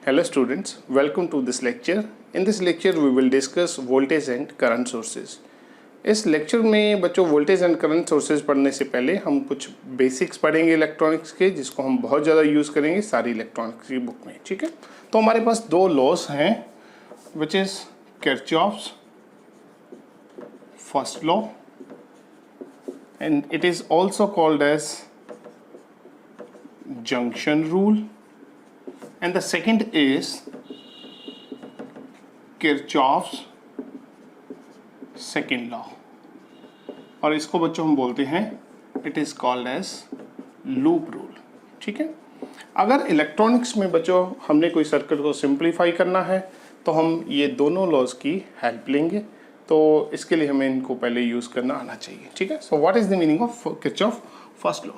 Hello students, welcome to this lecture. In this lecture we will discuss voltage and current sources. इस lecture में बच्चों voltage and current sources पढ़ने से पहले हम कुछ बेसिक्स पढ़ेंगे इलेक्ट्रॉनिक्स के, जिसको हम बहुत ज़्यादा यूज़ करेंगे सारी इलेक्ट्रॉनिक्स की बुक में। ठीक है, तो हमारे पास दो लॉज हैं which is Kirchhoff's first law and it is also called as junction rule, and the second is Kirchhoff's second law, और इसको बच्चों हम बोलते हैं it is called as loop rule। ठीक है, अगर इलेक्ट्रॉनिक्स में बच्चों हमने कोई सर्किट को सिंप्लीफाई करना है तो हम ये दोनों लॉज की हेल्प लेंगे, तो इसके लिए हमें इनको पहले यूज़ करना आना चाहिए। ठीक है, so what is the meaning of Kirchhoff first law?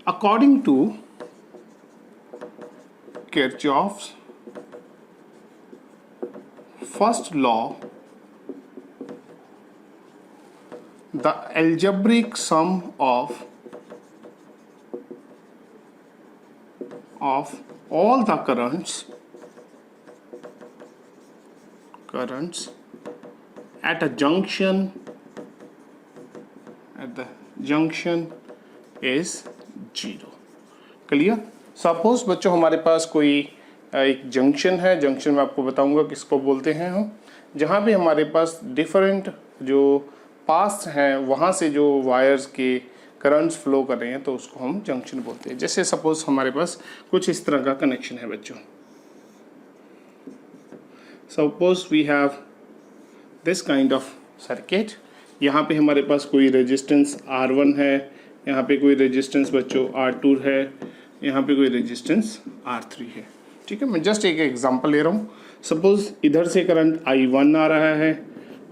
According to Kirchhoff's first law, the algebraic sum of all the currents at the junction is 0। Clear? Suppose बच्चों हमारे पास कोई एक जंक्शन है, जंक्शन में आपको बताऊंगा किसको बोलते हैं हम, जहाँ पे हमारे पास डिफरेंट जो पास हैं वहाँ से जो वायर्स के करंट्स फ्लो कर रहे हैं तो उसको हम जंक्शन बोलते हैं। जैसे सपोज हमारे पास कुछ इस तरह का कनेक्शन है बच्चों, suppose we have this kind of circuit. यहाँ पे हमारे पास कोई रेजिस्टेंस R1 है, यहाँ पे कोई रेजिस्टेंस बच्चों R2 है, यहाँ पे कोई रेजिस्टेंस R3 है। ठीक है, मैं जस्ट एक एग्जांपल ले रहा हूँ। सपोज इधर से करंट I1 आ रहा है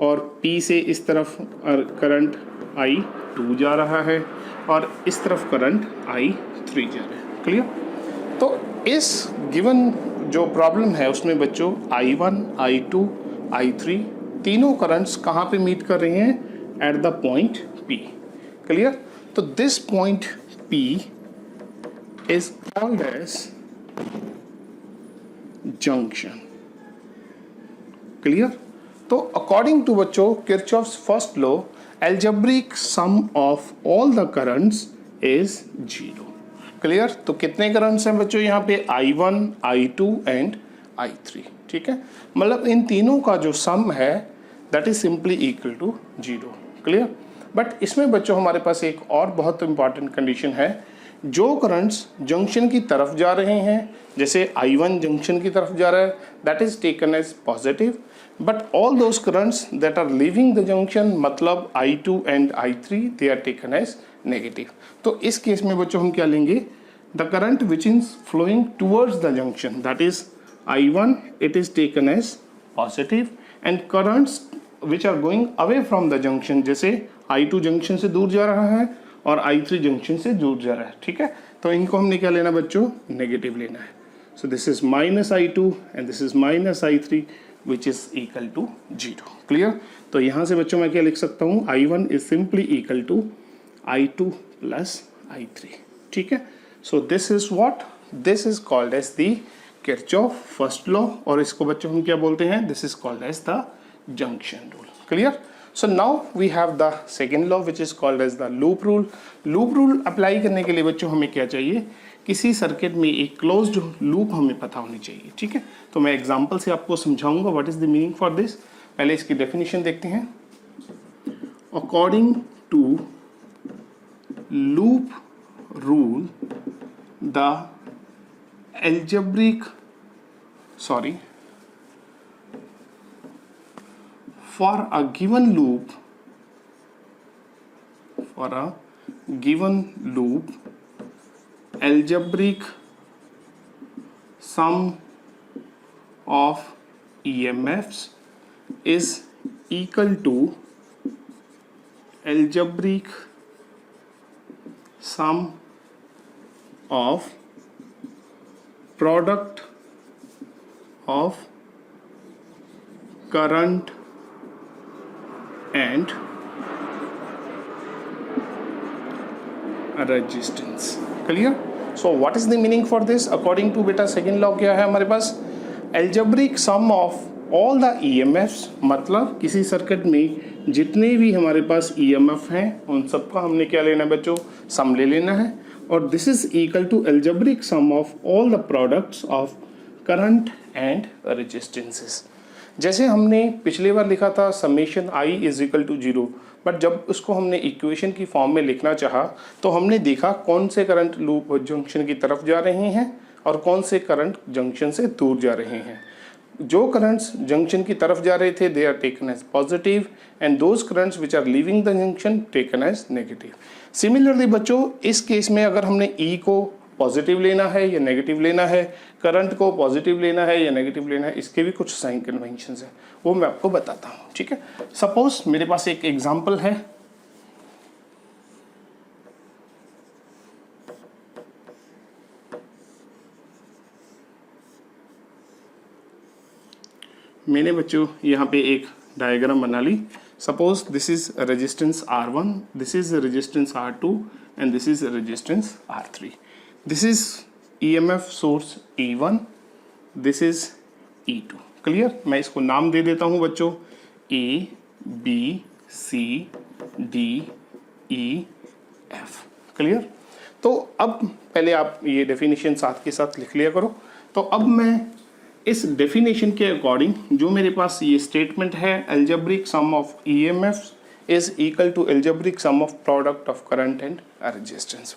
और P से इस तरफ करंट I2 जा रहा है और इस तरफ करंट I3 जा रहा है। क्लियर? तो इस गिवन जो प्रॉब्लम है उसमें बच्चों I1, I2, I3 तीनों करंट्स कहाँ पे मीट कर रहे हैं? At the point P। Clear? तो this point P is called as junction. Clear? तो अकॉर्डिंग टू बच्चों Kirchhoff's first law, algebraic sum of all the currents is 0। Clear? तो कितने करंट्स हैं बच्चों यहाँ पे? I1, I2 and I3। ठीक है, मतलब इन तीनों का जो सम है that is simply equal to 0। Clear? But इसमें बच्चों हमारे पास एक और बहुत इंपॉर्टेंट कंडीशन है, जो करंट्स जंक्शन की तरफ जा रहे हैं, जैसे I1 जंक्शन की तरफ जा रहा है that is taken as positive, but all those currents that are leaving the junction मतलब I2 and I3 they are taken as negative. तो इस केस में बच्चों हम क्या लेंगे? The current which is flowing towards the junction that is I1 it is taken as positive, and currents which are going away from the junction, जैसे I2 junction से दूर जा रहा है और I3 जंक्शन से दूर जा रहा है। ठीक है, तो इनको हमने क्या लेना बच्चों? नेगेटिव लेना है। So this is minus I2 and this is minus I3 which is equal to 0। Clear? तो यहाँ से बच्चों मैं क्या लिख सकता हूँ? I1 is simply equal to I2 plus I3। ठीक है, so this is what? This is called as the Kirchhoff first law, और इसको बच्चों हम क्या बोलते हैं? This is called as the junction rule. Clear? So now we have the second law which is called as the loop rule. Loop rule apply करने के लिए बच्चों हमें क्या चाहिए? किसी सर्किट में एक क्लोज्ड लूप हमें पता होनी चाहिए। ठीक है, तो मैं एग्जांपल से आपको समझाऊंगा what is the meaning for this. पहले इसकी डेफिनेशन देखते हैं। According to loop rule, the algebraic for a given loop algebraic sum of EMFs is equal to algebraic sum of product of current and resistance। Clear? So what is the meaning for this? According to बेटा second law क्या है हमारे पास? Algebraic sum of all the EMFs, मतलब किसी circuit में जितने भी हमारे पास ईएमएफ हैं उन सबका हमने क्या लेना है बच्चों, सम ले लेना है। और this is equal to algebraic sum of all the products of current and resistances. जैसे हमने पिछली बार लिखा था summation I is equal to 0, but जब उसको हमने इक्वेशन की फॉर्म में लिखना चाहा तो हमने देखा कौन से करंट लूप जंक्शन की तरफ जा रहे हैं और कौन से करंट जंक्शन से दूर जा रहे हैं। जो करंट्स जंक्शन की तरफ जा रहे थे they are taken as positive and those currents which are leaving the junction taken as negative. Similarly बच्चों इस केस में अगर हमने ई को पॉजिटिव लेना है या नेगेटिव लेना है, करंट को पॉजिटिव लेना है या नेगेटिव लेना है, इसके भी कुछ साइन कन्वेंशंस हैं, वो मैं आपको बताता हूँ। ठीक है, सपोज मेरे पास एक एग्जांपल है, मैंने बच्चों यहाँ पे एक डायग्राम बना ली। Suppose this is resistance R1, this is resistance R2 and this is resistance R3। This is EMF source E1, this is E2। Clear, मैं इसको नाम दे देता हूँ बच्चों A B C D E F। Clear, तो अब पहले आप ये डेफिनेशन साथ के साथ लिख लिया करो। तो अब मैं इस डेफिनेशन के अकॉर्डिंग जो मेरे पास ये स्टेटमेंट है, algebraic sum of EMFs is equal to algebraic sum of product of current and resistance.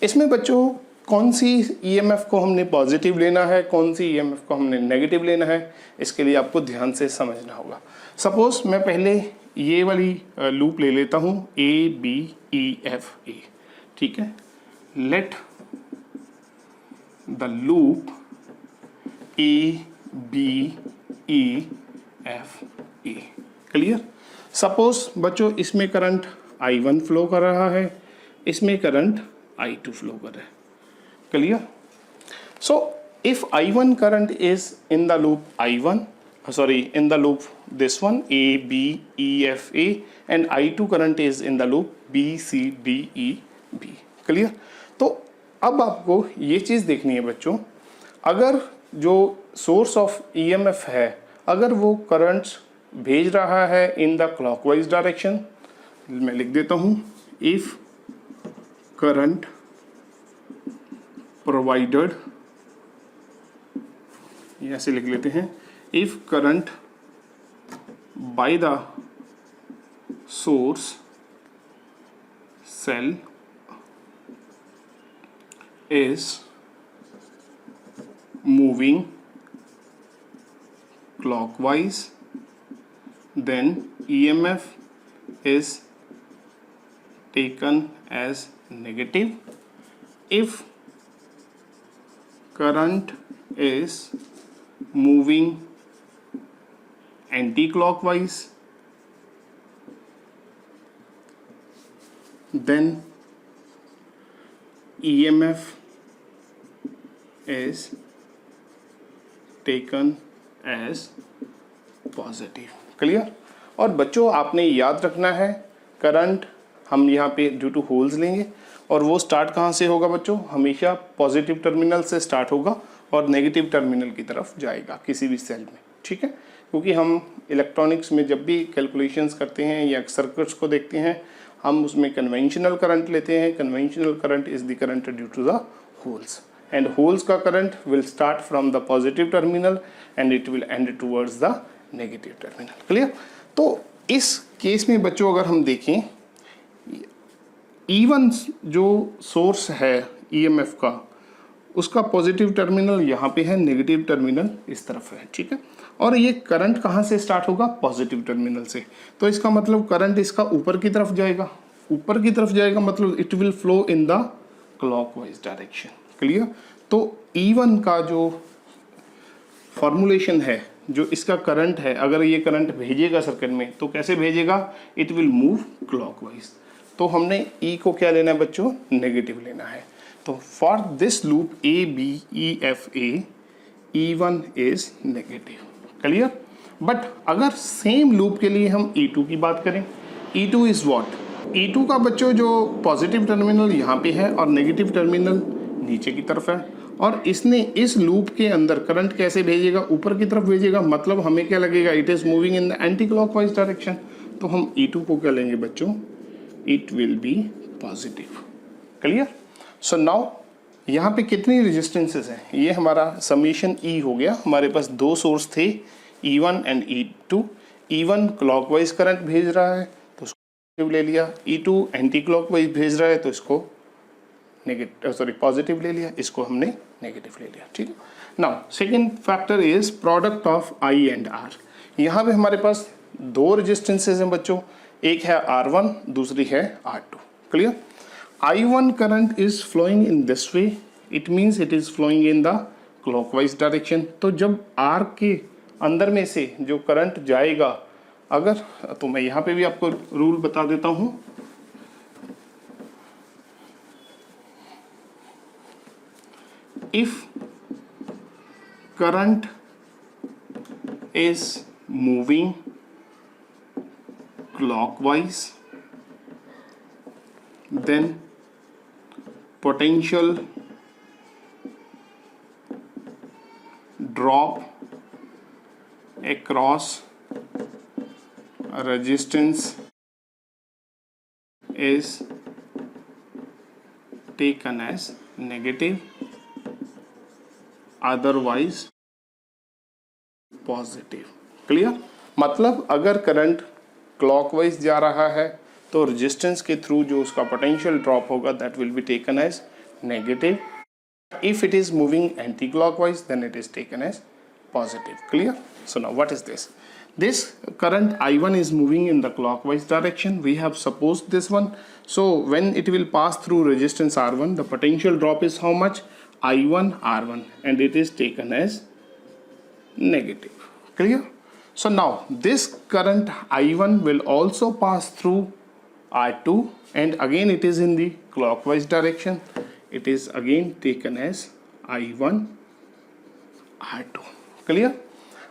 इसमें बच्चों कौन सी ईएमएफ को हमने पॉजिटिव लेना है, कौन सी ईएमएफ को हमने नेगेटिव लेना है, इसके लिए आपको ध्यान से समझना होगा। सपोज मैं पहले ये वाली लूप ले लेता हूँ ABEFA। ठीक है, let the loop ABEFA। Clear, suppose बच्चों इसमें करंट I1 फ्लो कर रहा है, इसमें करंट I2 फ्लो कर रहा है। Clear, so if I1 current is in the loop in the loop this one ABEFA and I2 current is in the loop BCDEB। Clear, तो अब आपको ये चीज़ देखनी है बच्चों, अगर जो सोर्स ऑफ ईएमएफ है अगर वो करंट्स भेज रहा है इन द क्लॉकवाइज डायरेक्शन, मैं लिख देता हूँ इफ करंट प्रोवाइडेड, ऐसे लिख लेते हैं, if current by the source cell is moving clockwise, then EMF is taken as negative. If current is moving anti-clockwise, then EMF is taken as positive। Clear, और बच्चों आपने याद रखना है करंट हम यहाँ पे ड्यू टू होल्स लेंगे और वो स्टार्ट कहाँ से होगा बच्चों, हमेशा पॉजिटिव टर्मिनल से स्टार्ट होगा और नेगेटिव टर्मिनल की तरफ जाएगा किसी भी सेल में। ठीक है, क्योंकि हम इलेक्ट्रॉनिक्स में जब भी कैलकुलेशंस करते हैं या सर्किट्स को देखते हैं हम उसमें कन्वेंशनल करंट लेते हैं। Conventional current is the current due to the holes and holes का current will start from the positive terminal and it will end towards the negative terminal. Clear, तो इस केस में बच्चों अगर हम देखें E1 जो सोर्स है EMF का उसका पॉजिटिव टर्मिनल यहाँ पे है, नेगेटिव टर्मिनल इस तरफ है। ठीक है, और ये करंट कहाँ से स्टार्ट होगा, पॉजिटिव टर्मिनल से, तो इसका मतलब करंट इसका ऊपर की तरफ जाएगा, ऊपर की तरफ जाएगा मतलब it will flow in the clockwise direction. Clear, तो E1 का जो फॉर्मूलेशन है, जो इसका करंट है, अगर ये करंट भेजेगा सर्किट में तो कैसे भेजेगा, इट विल मूव क्लॉकवाइज। तो हमने E को क्या लेना है बच्चों, नेगेटिव लेना है। तो for this loop ABEFA E1 is negative. Clear, but अगर सेम लूप के लिए हम E2 की बात करें, E2 इज व्हाट, E2 का बच्चों जो पॉजिटिव टर्मिनल यहाँ पे है और नेगेटिव टर्मिनल नीचे की तरफ है और इसने इस लूप के अंदर करंट कैसे भेजेगा, ऊपर की तरफ भेजेगा, मतलब हमें क्या लगेगा, it is moving in the anti clockwise direction. तो हम E2 को क्या लेंगे बच्चों, it will B positive. Clear? So now यहाँ पे कितनी रेजिस्टेंसेस हैं, ये हमारा समीशन E हो गया। हमारे पास दो सोर्स थे E1 and E2। E1 clockwise current भेज रहा है तो उसको ले लिया, E2 एंटी क्लॉकवाइज भेज रहा है तो इसको पॉजिटिव ले लिया, इसको हमने नेगेटिव ले लिया। ठीक है। Now second factor is product of I and R। यहाँ पे हमारे पास दो रेजिस्टेंसेज हैं बच्चों, एक है R1, दूसरी है R2। Clear? I1 current is flowing in this way, it means it is flowing in the clockwise direction। तो जब R के अंदर में से जो करंट जाएगा, अगर तो मैं यहाँ पे भी आपको रूल बता देता हूँ। If current is moving clockwise, then potential drop across a resistance is taken as negative, otherwise positive। Clear? मतलब अगर करंट क्लॉकवाइज जा रहा है तो रेजिस्टेंस के थ्रू जो उसका पोटेंशियल ड्रॉप होगा that will be taken as negative. If it is moving anticlockwise then it is taken as positive. Clear? So now what is this? This current I1 is moving in the clockwise direction. We have supposed this one. So when it will pass through resistance R1, the potential drop is how much? I1 R1, and it is taken as negative. Clear? So now this current I1 will also pass through R2, and again it is in the clockwise direction. It is again taken as I1 R2। Clear?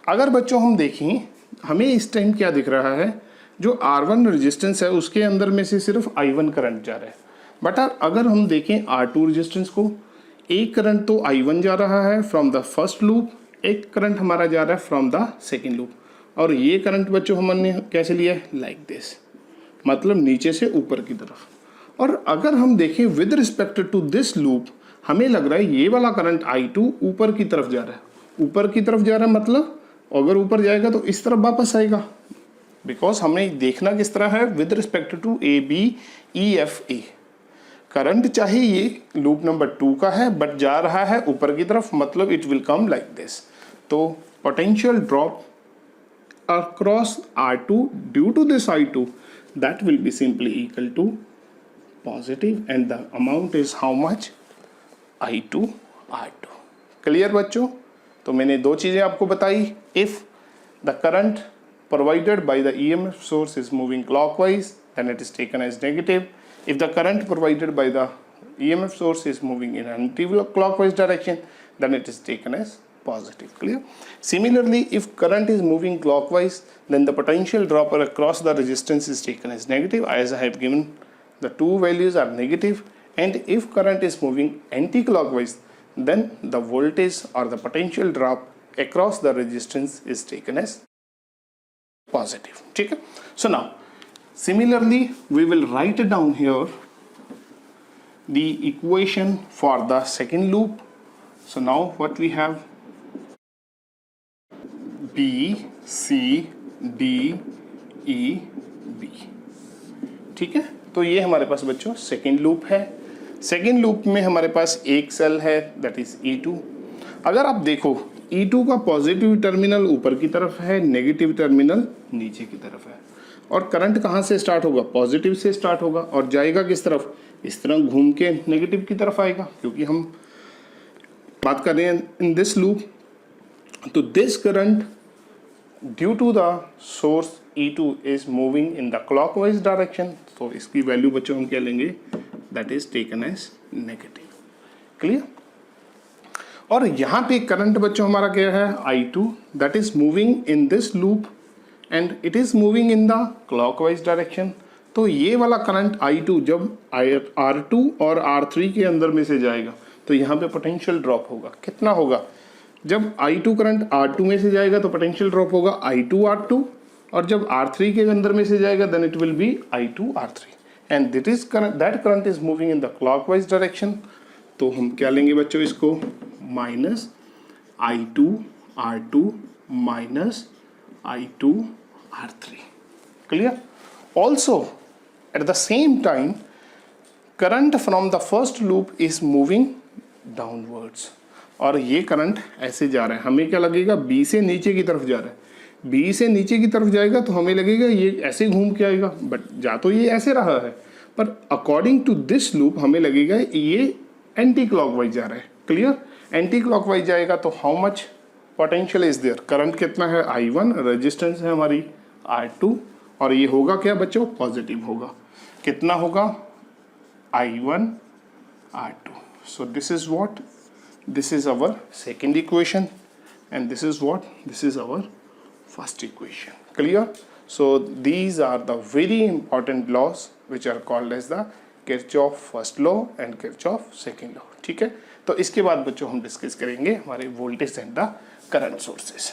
अगर बच्चों हम देखें, हमें इस time क्या दिख रहा है, जो R1 रेजिस्टेंस है उसके अंदर में से सिर्फ I1 करंट जा रहा है। बट अगर हम देखें R2 रेजिस्टेंस को, एक करंट तो I1 जा रहा है फ्रॉम द फर्स्ट लूप, एक करंट हमारा जा रहा है फ्रॉम द सेकेंड लूप। और ये करंट बच्चों हमने कैसे लिया है, लाइक दिस, मतलब नीचे से ऊपर की तरफ। और अगर हम देखें with respect to this loop, हमें लग रहा है ये वाला करंट I2 ऊपर की तरफ जा रहा है। ऊपर की तरफ जा रहा है मतलब अगर ऊपर जाएगा तो इस तरफ वापस आएगा, बिकॉज हमें देखना किस तरह है, with respect to ABEFA। Current चाहे ये लूप नंबर 2 का है बट जा रहा है ऊपर की तरफ, मतलब it will come like this. तो potential drop across R2 due to this I2, that will be simply equal to positive, and the amount is how much? I2 R2। Clear बच्चों? तो मैंने दो चीजें आपको बताई। If the current provided by the EMF source is moving clockwise, then it is taken as negative. If the current provided by the EMF source is moving in anti-clockwise direction, then it is taken as positive. Clear? Similarly, if current is moving clockwise, then the potential drop across the resistance is taken as negative, as I have given the two values are negative. And if current is moving anti-clockwise, then the voltage or the potential drop across the resistance is taken as positive. ठीक है? So now similarly we will write down here the equation for the second loop. So now what we have, B C D E B। ठीक है? तो ये हमारे पास बच्चों second loop है। Second loop में हमारे पास एक सेल है दैट इज E2। अगर आप देखो E2 का पॉजिटिव टर्मिनल ऊपर की तरफ है, नेगेटिव टर्मिनल नीचे की तरफ है। और करंट कहाँ से स्टार्ट होगा, पॉजिटिव से स्टार्ट होगा और जाएगा किस तरफ, इस तरह घूम के नेगेटिव की तरफ आएगा, क्योंकि हम बात कर रहे हैं इन दिस लूप। तो this current due to the source E2 is moving in the clockwise direction, तो इसकी वैल्यू बच्चों हम क्या लेंगे, that is taken as negative. Clear? और यहाँ पे करंट बच्चों हमारा क्या है, I2, that is moving in this loop and it is moving in the clockwise direction. तो ये वाला करंट I2 जब R2 और R3 के अंदर में से जाएगा तो यहाँ पे पोटेंशियल ड्रॉप होगा, कितना होगा? जब I2 करंट R2 में से जाएगा तो पोटेंशियल ड्रॉप होगा I2 R2, और जब R3 के अंदर में से जाएगा then it will be I2 R3, and that current is moving in the clockwise direction. तो हम क्या लेंगे बच्चों इसको, minus I2 R2 minus I2 R3, clear? Also at the same time current from the first loop is moving downwards, और ये current ऐसे जा रहा है, हमें क्या लगेगा, बी से नीचे की तरफ जा रहा है। बी से नीचे की तरफ जाएगा तो हमें लगेगा ये ऐसे घूम के आएगा, बट जा तो ये ऐसे रहा है, पर अकॉर्डिंग टू दिस लूप हमें लगेगा ये एंटी क्लॉकवाइज जा रहा है, क्लियर? एंटी क्लॉकवाइज जाएगा तो how much potential is there, current कितना है I1, रेजिस्टेंस है हमारी R2, और ये होगा क्या बच्चों, पॉजिटिव होगा, कितना होगा, I1 R2। So this is what, this is our second equation, and this is what, this is our first equation, clear? So these are the very important laws which are called as the Kirchhoff first law and Kirchhoff second law, ठीक है? तो इसके बाद बच्चों हम discuss करेंगे हमारे voltage and the current sources.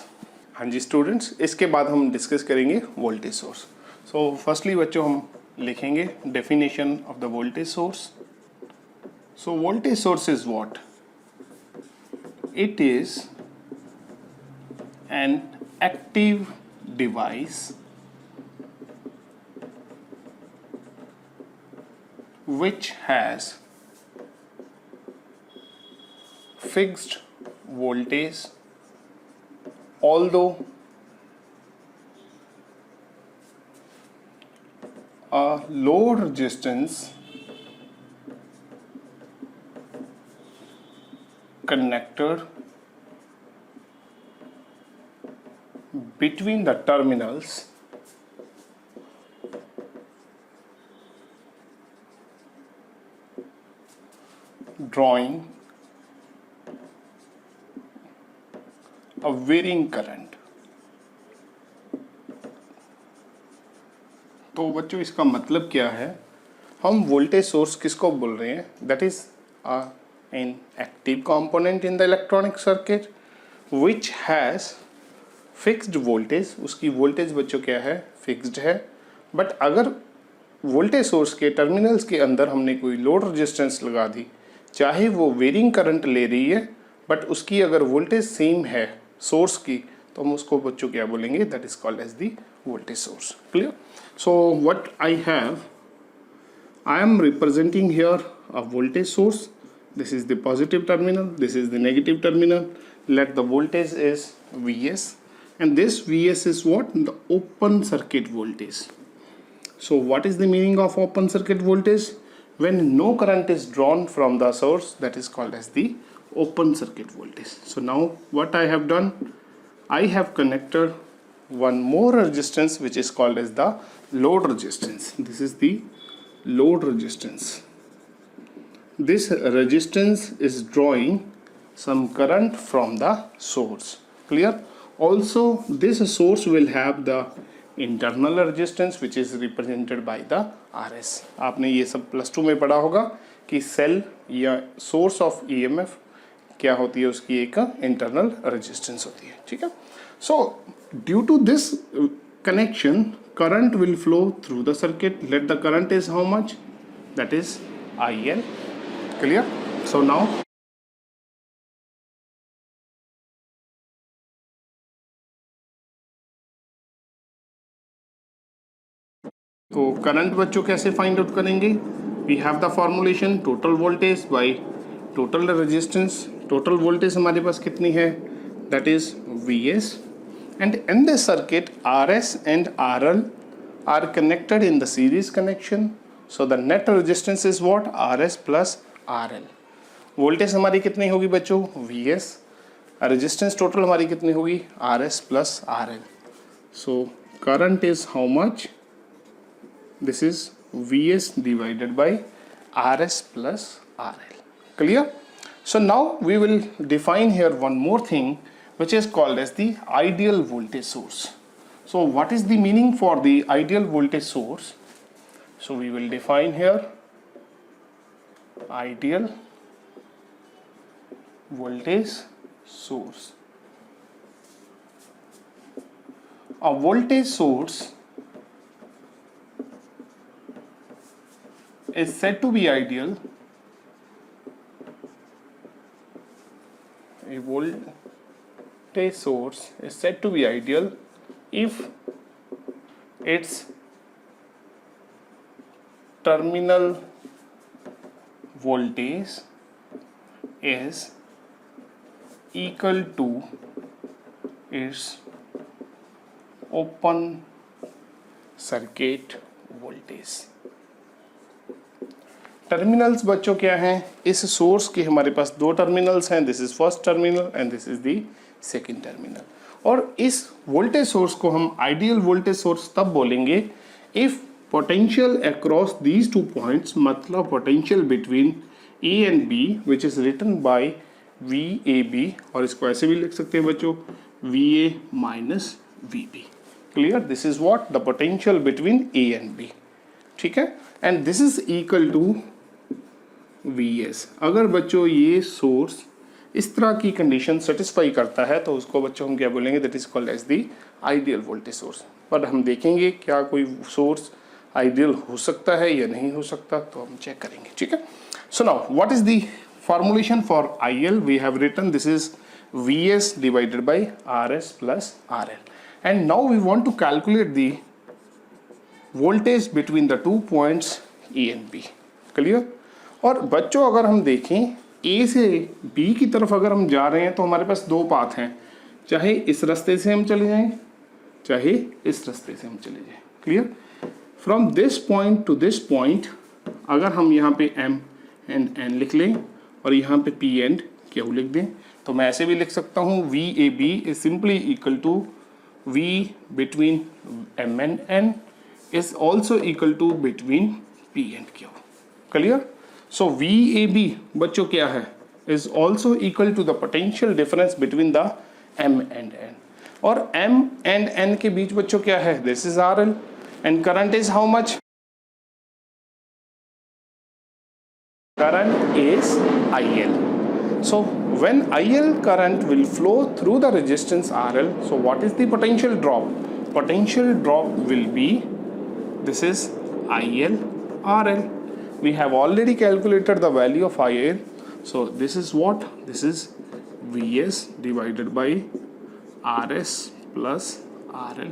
हाँ जी स्टूडेंट्स, इसके बाद हम डिस्कस करेंगे वोल्टेज सोर्स। सो फर्स्टली बच्चों हम लिखेंगे definition of the voltage source. So voltage source is what? It is an active device which has fixed voltage, although a load resistance connector between the terminals drawing a varying current। तो बच्चों इसका मतलब क्या है, हम voltage source किसको बोल रहे हैं, that is an active component in the electronic circuit which has fixed voltage। उसकी वोल्टेज बच्चों क्या है, फिक्स्ड है, बट अगर वोल्टेज सोर्स के टर्मिनल्स के अंदर हमने कोई लोड रेजिस्टेंस लगा दी, चाहे वो वेरिंग करंट ले रही है बट उसकी अगर वोल्टेज सेम है सोर्स की, तो हम उसको बच्चों क्या बोलेंगे, that is called as the voltage source, clear? So what I have, I am representing here a voltage source. This is the positive terminal, this is the negative terminal. Let the voltage is Vs, and this Vs is what? The open circuit voltage. So what is the meaning of open circuit voltage? When no current is drawn from the source, that is called as the open circuit voltage. So now what I have done, I have connected one more resistance which is called as the load resistance. This is the load resistance. This resistance is drawing some current from the source, clear? Also this source will have the internal resistance which is represented by the RS। आपने ये सब +2 में पढ़ा होगा कि cell या source of EMF क्या होती है, उसकी एक इंटरनल रेजिस्टेंस होती है, ठीक है? So due to this connection current will flow through the circuit। let the current is how much, that is IL, clear? So now तो करंट बच्चों कैसे फाइंड आउट करेंगे, we have the formulation total voltage by total resistance. Total voltage हमारे पास कितनी है, that is Vs, and in this circuit RS and RL are connected in the series connection, so the net resistance is what, RS plus RL। Voltage हमारी कितनी होगी बच्चों, Vs, resistance total हमारी कितनी होगी, RS plus RL। so current is how much, this is Vs divided by RS plus RL, clear? So now we will define here one more thing which is called as the ideal voltage source। so what is the meaning for the ideal voltage source? so we will define here ideal voltage source. A voltage source is said to be ideal. A voltage source is said to be ideal if its terminal voltage is equal to its open circuit voltage. Terminals बच्चों क्या हैं? इस source के हमारे पास दो terminals हैं, this is first terminal and this is the second terminal. और इस वोल्टेज सोर्स को हम आइडियल वोल्टेज सोर्स तब बोलेंगे if potential across these two points, मतलब potential between A and B which is written by V A B, और इसको ऐसे भी लिख सकते हैं बच्चों V A minus V B. Clear? This is what the potential between A and B. ठीक है, and this is equal to V S. अगर बच्चों ये सोर्स इस तरह की कंडीशन सेटिस्फाई करता है तो उसको बच्चों हम क्या बोलेंगे? That is called as the ideal voltage source. पर हम देखेंगे क्या कोई सोर्स आइडियल हो सकता है या नहीं हो सकता, तो हम चेक करेंगे. ठीक है, so now what is the formulation for IL? We have written this is Vs divided by Rs plus RL, and now we want to calculate the voltage between the two points A and B. Clear? और बच्चों अगर हम देखें ए से B की तरफ अगर हम जा रहे हैं तो हमारे पास दो पाथ हैं, चाहे इस रास्ते से हम चले जाएं चाहे इस रास्ते से हम चले जाएं. Clear? From this point two this point अगर हम यहाँ पे m एंड n लिख लें और यहाँ पे p एंड q लिख दें तो मैं ऐसे भी लिख सकता हूँ V A B is simply equal to v between m and n is also equal to between P and Q. Clear? So VAB बच्चों क्या है? Is also equal to the potential difference between the M and N. और M and N के बीच बच्चों क्या है? This is RL and current is how much? Current is IL. So when IL current will flow through the resistance RL, so what is the potential drop? Potential drop will be, this is IL RL. We have already calculated the value of IL. So this is what? This is Vs divided by Rs plus RL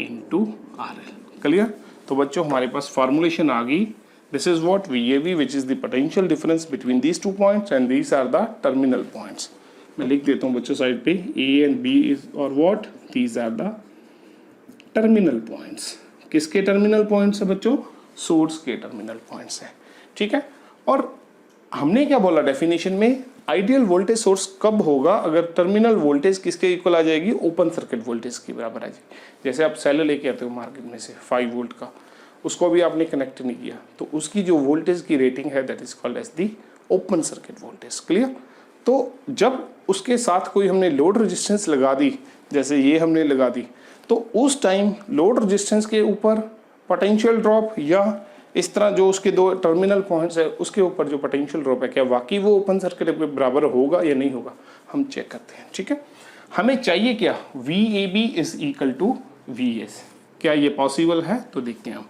into RL. Clear? तो बच्चों हमारे पास formulation आ गई. This is what VAB, which is the potential difference between these two points, and these are the terminal points. मैं लिख देता हूँ बच्चों side पे A and B is or what? These are the terminal points. किसके terminal points है बच्चों? Source के टर्मिनल पॉइंट्स है. ठीक है, और हमने क्या बोला डेफिनेशन में? आइडियल वोल्टेज सोर्स कब होगा? अगर टर्मिनल वोल्टेज किसके इक्वल आ जाएगी? ओपन सर्किट वोल्टेज के बराबर आ जाएगी. जैसे आप सेल लेके आते हो मार्केट में से 5 वोल्ट का, उसको भी आपने कनेक्ट नहीं किया तो उसकी जो वोल्टेज की रेटिंग है that is called as the open circuit voltage. Clear? तो जब उसके साथ कोई हमने लोड रेजिस्टेंस लगा दी, जैसे ये हमने लगा दी, तो उस टाइम लोड रेजिस्टेंस के ऊपर पोटेंशियल ड्रॉप या इस तरह जो उसके दो टर्मिनल पॉइंट्स है उसके ऊपर जो पोटेंशियल ड्रॉप है, क्या वाकई वो ओपन सर्किट के बराबर होगा या नहीं होगा, हम चेक करते हैं. ठीक है, हमें चाहिए क्या? V A B is equal to V S. क्या ये पॉसिबल है? तो देखते हैं हम.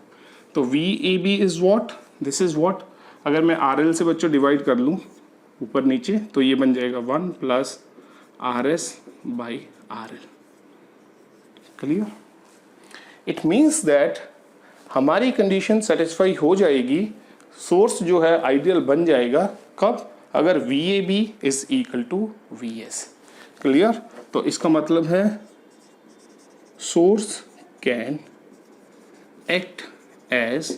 तो V A B is what? This is what? अगर मैं आर एल से बच्चों डिवाइड कर लूँ ऊपर नीचे तो ये बन जाएगा 1 plus R S by R L. Clear? It means that हमारी कंडीशन सेटिस्फाई हो जाएगी, सोर्स जो है आइडियल बन जाएगा. कब? अगर V A B is equal to V S. Clear? तो इसका मतलब है source can act as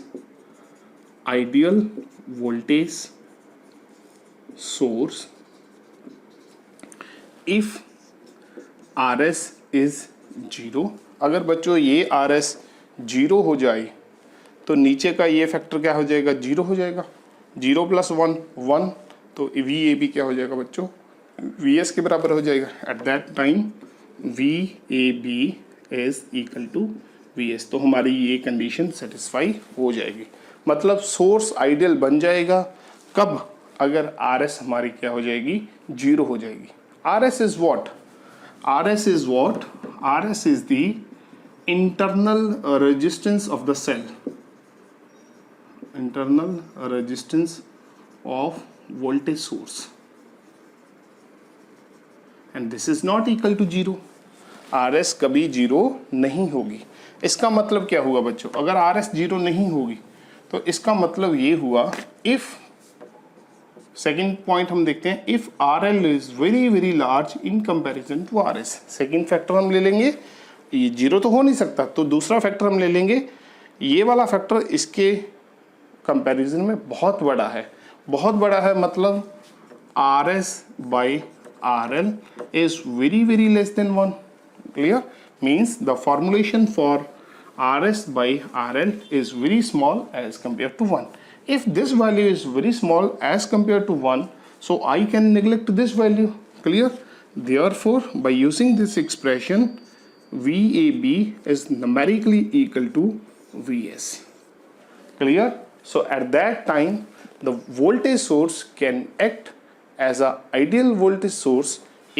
ideal voltage source if R S is 0. अगर बच्चों ये आर एस 0 हो जाए तो नीचे का ये फैक्टर क्या हो जाएगा? 0 हो जाएगा. 0 प्लस 1 1, तो वी ए बी क्या हो जाएगा बच्चों? वी एस के बराबर हो जाएगा. At that time V A B is equal to V S. तो हमारी ये कंडीशन सेटिस्फाई हो जाएगी, मतलब सोर्स आइडियल बन जाएगा. कब? अगर आर एस हमारी क्या हो जाएगी, 0 हो जाएगी। R S is what, R S is what, R S is the internal resistance of the cell, internal resistance of voltage source, and this is not equal to 0। R S कभी 0 नहीं होगी। इसका मतलब क्या हुआ बच्चों, अगर आर एस 0 नहीं होगी तो इसका मतलब ये हुआ, इफ सेकेंड पॉइंट हम देखते हैं, if R L is very very large in comparison to R S. Second factor हम ले लेंगे, ये 0 तो हो नहीं सकता, तो दूसरा फैक्टर हम ले लेंगे, ये वाला फैक्टर इसके कंपैरिजन में बहुत बड़ा है। बहुत बड़ा है मतलब R S by are L is very very less than 1। Clear? Means the formulation for RS by RL is very small as compared to 1. If this value is very small as compared to 1, so I can neglect this value. Clear? Therefore, by using this expression, VAB is numerically equal to VS. Clear? So at that time, the voltage source can act as an ideal voltage source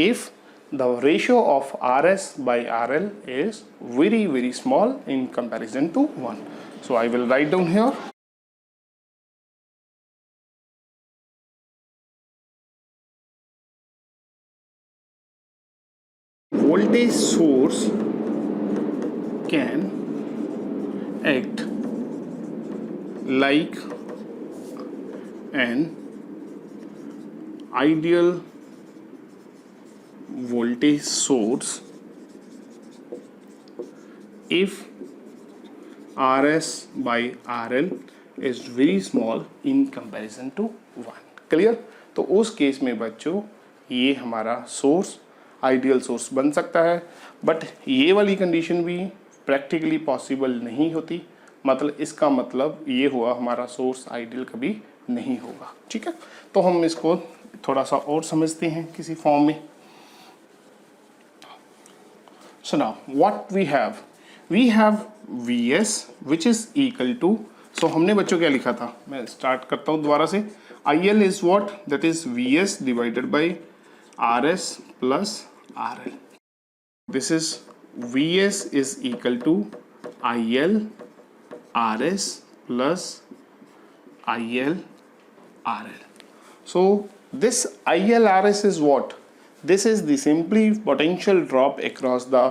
if the ratio of RS by RL is very very small in comparison to 1. So I will write down here. Voltage source can act like an ideal voltage source if RS by RL is very small in comparison to 1. Clear? तो उस case में बच्चों ये हमारा source ideal source बन सकता है, but ये वाली कंडीशन भी प्रैक्टिकली पॉसिबल नहीं होती। मतलब इसका मतलब ये हुआ हमारा सोर्स आइडियल कभी नहीं होगा। ठीक है, तो हम इसको थोड़ा सा और समझते हैं किसी फॉर्म में। So now what we have Vs which is equal to, so हमने बच्चों क्या लिखा था, मैं स्टार्ट करता हूँ दोबारा से। IL is what, that is Vs divided by Rs plus RL. This is Vs is equal to IL Rs plus IL RL. So this IL Rs is what? This is the simply potential drop across the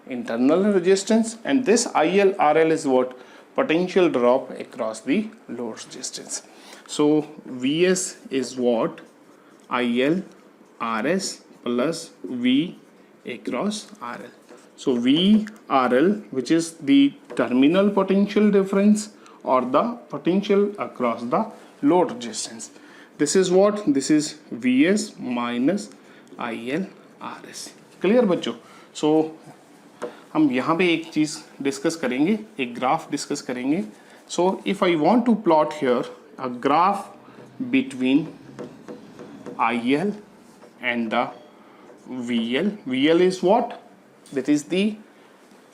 internal resistance, and this IL RL is what? Potential drop across the load resistance. So Vs is what? IL Rs plus V across RL. So VRL, which is the terminal potential difference or the potential across the load resistance. This is what? This is Vs minus IL RS. Clear बच्चों? सो हम यहाँ पे एक चीज़ discuss करेंगे, एक graph discuss करेंगे। So if I want to plot here a graph between IL and the VL. VL is what? That is the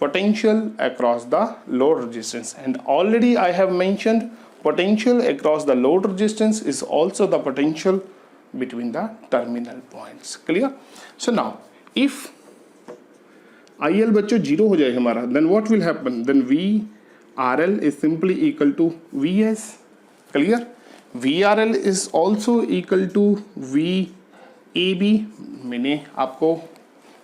potential across the load resistance, and already I have mentioned potential across the load resistance is also the potential between the terminal points. Clear? So now if IL बच्चों 0 हो जाए हमारा, then what will happen? Then VRL is simply equal to VS. Clear? VRL is also equal to VAB. मैंने आपको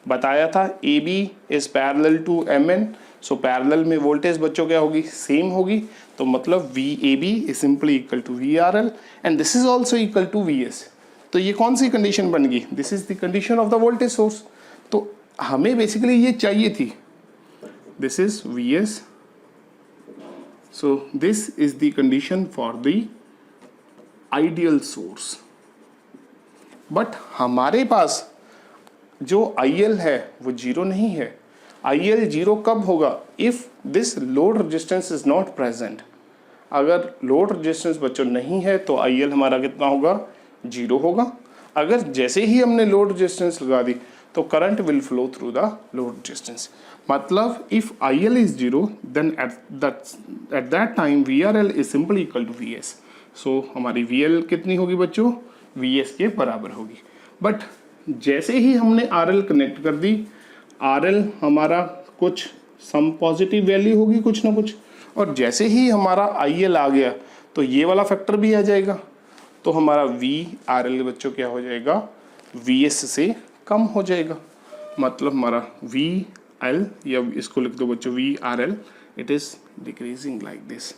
बताया था AB is parallel to MN. So parallel में voltage बच्चों क्या होगी? सेम होगी। तो मतलब VAB is simply equal to VRL and this is also equal to VS. तो ये कौन सी कंडीशन बन गई? This is the condition of the voltage source. तो हमें बेसिकली ये चाहिए थी, this is Vs, so this is the condition for the ideal source. But हमारे पास जो IL है वो 0 नहीं है। IL 0 कब होगा? If this load resistance is not present. अगर लोड रेजिस्टेंस बच्चों नहीं है तो IL हमारा कितना होगा? 0 होगा। अगर जैसे ही हमने लोड रेजिस्टेंस लगा दी तो current will flow through the load resistance. मतलब if IL is 0 then at that time VRL is simply equal to VS। So हमारी VL कितनी होगी बच्चों? Vs के बराबर होगी। बट जैसे ही हमने RL कनेक्ट कर दी, RL हमारा कुछ सम पॉजिटिव वैल्यू होगी कुछ ना कुछ, और जैसे ही हमारा IL आ गया तो ये वाला फैक्टर भी आ जाएगा, तो हमारा VRL बच्चों क्या हो जाएगा, Vs से कम हो जाएगा। मतलब हमारा VL, या इसको लिख दो बच्चों VRL, it is decreasing like this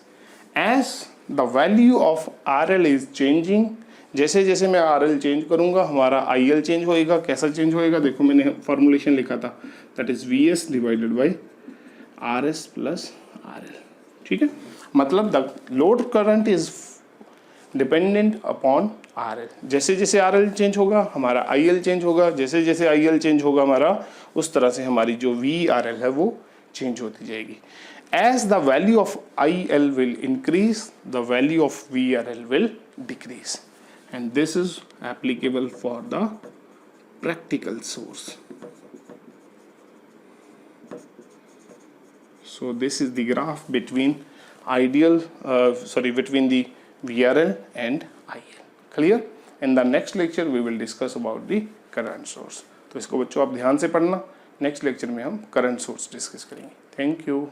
as the value of RL is changing. जैसे जैसे मैं RL चेंज करूंगा हमारा IL चेंज होएगा। कैसा चेंज होएगा, देखो मैंने फॉर्मुलेशन लिखा था, that is VS divided by RS plus RL। ठीक है, मतलब the load current is dependent upon RL। जैसे जैसे RL चेंज होगा हमारा IL चेंज होगा, जैसे जैसे IL चेंज होगा हमारा, उस तरह से हमारी जो VRL है वो चेंज होती जाएगी। As the value of IL will increase, the value of VRL will decrease, and this is applicable for the practical source. So this is the graph between between the VRL and IL. Clear? In the next lecture we will discuss about the current source. तो इसको बच्चों आप ध्यान से पढ़ना, next lecture में हम current source discuss करेंगे। Thank you.